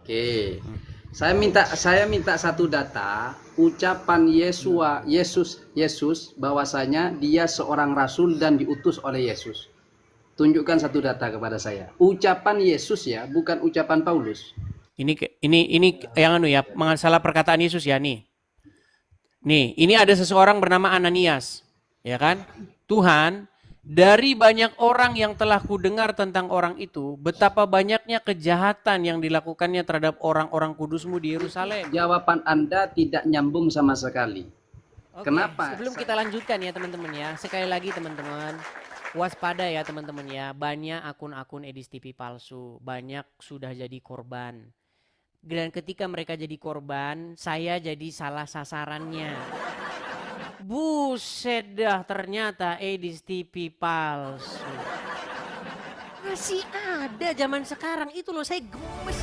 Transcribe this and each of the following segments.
Oke. Saya minta satu data ucapan Yesus bahwasanya dia seorang rasul dan diutus oleh Yesus. Tunjukkan satu data kepada saya. Ucapan Yesus ya, bukan ucapan Paulus. Ini yang ya, masalah perkataan Yesus ya nih. Nih, ini ada seseorang bernama Ananias, ya kan? Tuhan, dari banyak orang yang telah kudengar tentang orang itu, betapa banyaknya kejahatan yang dilakukannya terhadap orang-orang kudusmu di Yerusalem. Jawaban Anda tidak nyambung sama sekali. Oke, Kenapa? sebelum kita lanjutkan ya teman-teman ya, sekali lagi teman-teman, waspada ya teman-teman ya, banyak akun-akun Edis TV palsu, banyak sudah jadi korban. Dan ketika mereka jadi korban, saya jadi salah sasarannya. Buset dah, ternyata Edis TV palsu. Masih ada zaman sekarang itu loh, saya gemes.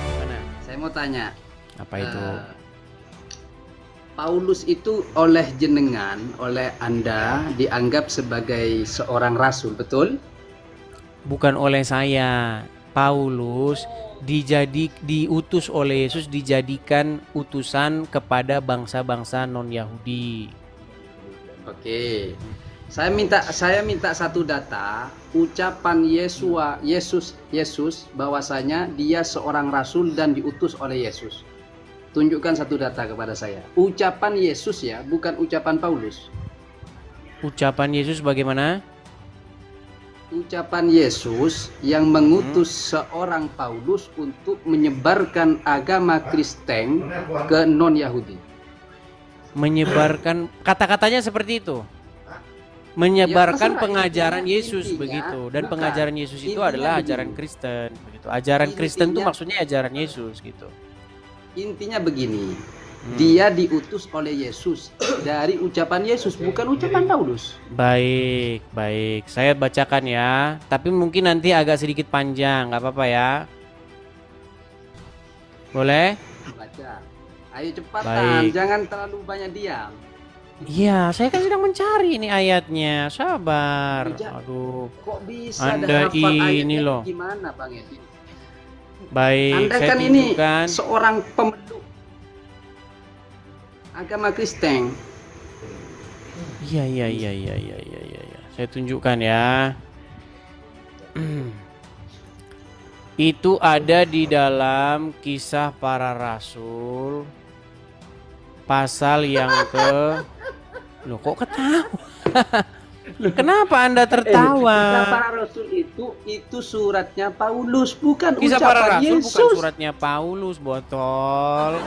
Gimana? Saya mau tanya. Apa itu? Paulus itu oleh jenengan, oleh Anda dianggap sebagai seorang rasul, betul? Bukan oleh saya. Paulus diutus oleh Yesus, dijadikan utusan kepada bangsa-bangsa non-Yahudi. Oke. Saya minta satu data ucapan Yesus bahwasanya dia seorang rasul dan diutus oleh Yesus. Tunjukkan satu data kepada saya. Ucapan Yesus ya, bukan ucapan Paulus. Ucapan Yesus bagaimana? Ucapan Yesus yang mengutus seorang Paulus untuk menyebarkan agama Kristen ke non-Yahudi. Menyebarkan, kata-katanya seperti itu. Menyebarkan Ya, pengajaran intinya, Yesus begitu. Dan bukan. pengajaran Yesus itu Intinya adalah begini. ajaran Kristen begitu. Ajaran Kristen itu maksudnya ajaran Yesus gitu. Intinya begini, dia diutus oleh Yesus dari ucapan Yesus, bukan ucapan Paulus. Baik, baik. Saya bacakan ya. Tapi mungkin nanti agak sedikit panjang, nggak apa-apa ya. Boleh? Baca. Ayo cepatan, Baik. jangan terlalu banyak diam. Iya, saya kan sedang mencari ini ayatnya. Sabar. Bijak. Aduh. Kok bisa Anda hafal ini ayatnya loh. gimana Bang Edi? Baik, Anda saya kan ini tunjukkan. seorang pemeluk agama Kristen. Iya. Saya tunjukkan ya. Itu ada di dalam Kisah Para Rasul pasal yang Loh kok ketawa? Kenapa Anda tertawa? Kisah Para Rasul itu suratnya Paulus, bukan Kisah Para ucapan Rasul Yesus. bukan suratnya Paulus, botol.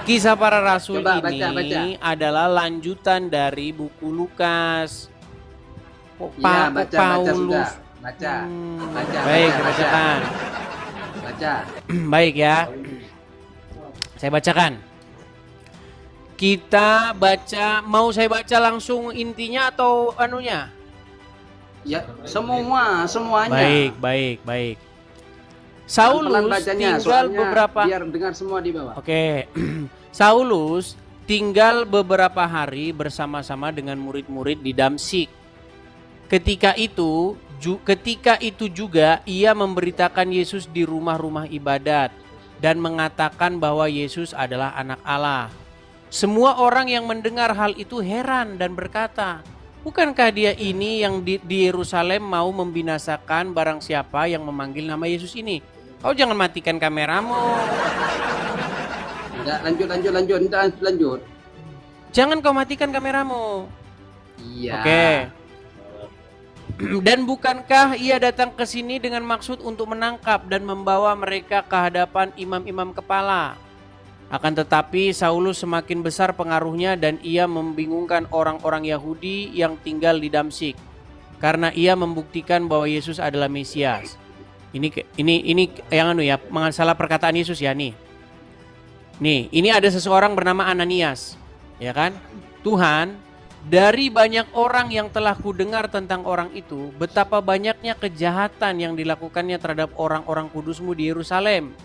Kisah Para Rasul Coba, ini baca. adalah lanjutan dari buku Lukas. Iya, baca Paulus. sudah. Baca. Baik, bacakan. Baca. Baik ya. Saya bacakan. Kita baca, mau saya baca langsung intinya atau anunya? Ya, semuanya. Baik. Saulus bacanya, tinggal beberapa biar dengar semua di bawah. Oke. Saulus tinggal beberapa hari bersama-sama dengan murid-murid di Damsyik. Ketika itu juga ia memberitakan Yesus di rumah-rumah ibadat dan mengatakan bahwa Yesus adalah anak Allah. Semua orang yang mendengar hal itu heran dan berkata, bukankah dia ini yang di Yerusalem mau membinasakan barang siapa yang memanggil nama Yesus ini? Kau jangan matikan kameramu. Enggak, lanjut. Jangan kau matikan kameramu. Iya. Oke. Dan bukankah ia datang ke sini dengan maksud untuk menangkap dan membawa mereka ke hadapan imam-imam kepala? Akan tetapi Saulus semakin besar pengaruhnya dan ia membingungkan orang-orang Yahudi yang tinggal di Damsyik karena ia membuktikan bahwa Yesus adalah Mesias. Ini yang ya, masalah perkataan Yesus ya nih. Nih, ini ada seseorang bernama Ananias, ya kan? Tuhan, dari banyak orang yang telah kudengar tentang orang itu, betapa banyaknya kejahatan yang dilakukannya terhadap orang-orang kudusmu di Yerusalem.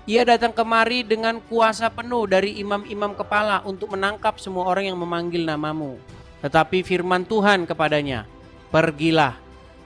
Ia datang kemari dengan kuasa penuh dari imam-imam kepala untuk menangkap semua orang yang memanggil namamu. Tetapi firman Tuhan kepadanya, pergilah,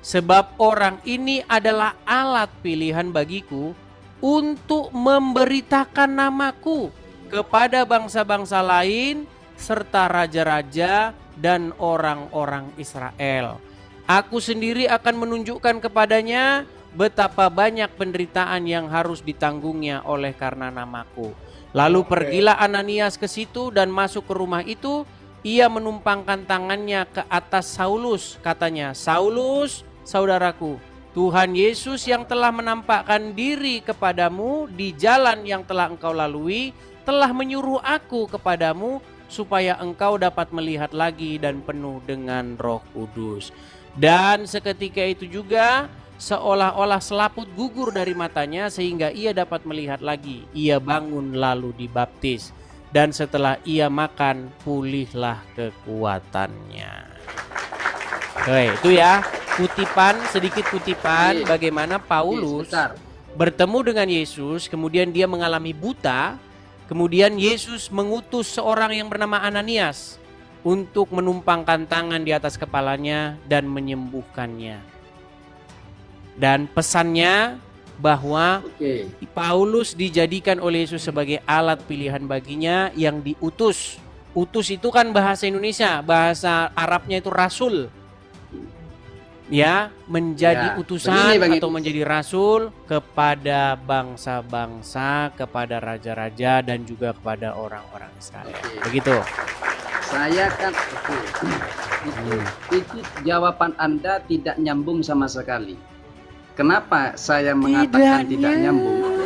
sebab orang ini adalah alat pilihan bagiku untuk memberitakan namaku kepada bangsa-bangsa lain serta raja-raja dan orang-orang Israel. Aku sendiri akan menunjukkan kepadanya betapa banyak penderitaan yang harus ditanggungnya oleh karena namaku. Lalu pergilah Ananias ke situ dan masuk ke rumah itu. Ia menumpangkan tangannya ke atas Saulus. Katanya, Saulus, saudaraku, Tuhan Yesus yang telah menampakkan diri kepadamu di jalan yang telah engkau lalui, telah menyuruh aku kepadamu supaya engkau dapat melihat lagi dan penuh dengan Roh Kudus. Dan seketika itu juga seolah-olah selaput gugur dari matanya sehingga ia dapat melihat lagi. Ia bangun lalu dibaptis. Dan setelah ia makan, pulihlah kekuatannya. Oke, itu ya sedikit kutipan bagaimana Paulus bertemu dengan Yesus, kemudian dia mengalami buta, kemudian Yesus mengutus seorang yang bernama Ananias untuk menumpangkan tangan di atas kepalanya dan menyembuhkannya. Dan pesannya bahwa Paulus dijadikan oleh Yesus sebagai alat pilihan baginya yang diutus. Utus itu kan bahasa Indonesia, bahasa Arabnya itu rasul. Ya, menjadi utusan atau menjadi rasul kepada bangsa-bangsa, kepada raja-raja dan juga kepada orang-orang Israel. Begitu. Saya kan itu jawaban Anda tidak nyambung sama sekali. Kenapa saya mengatakan tidak nyambung?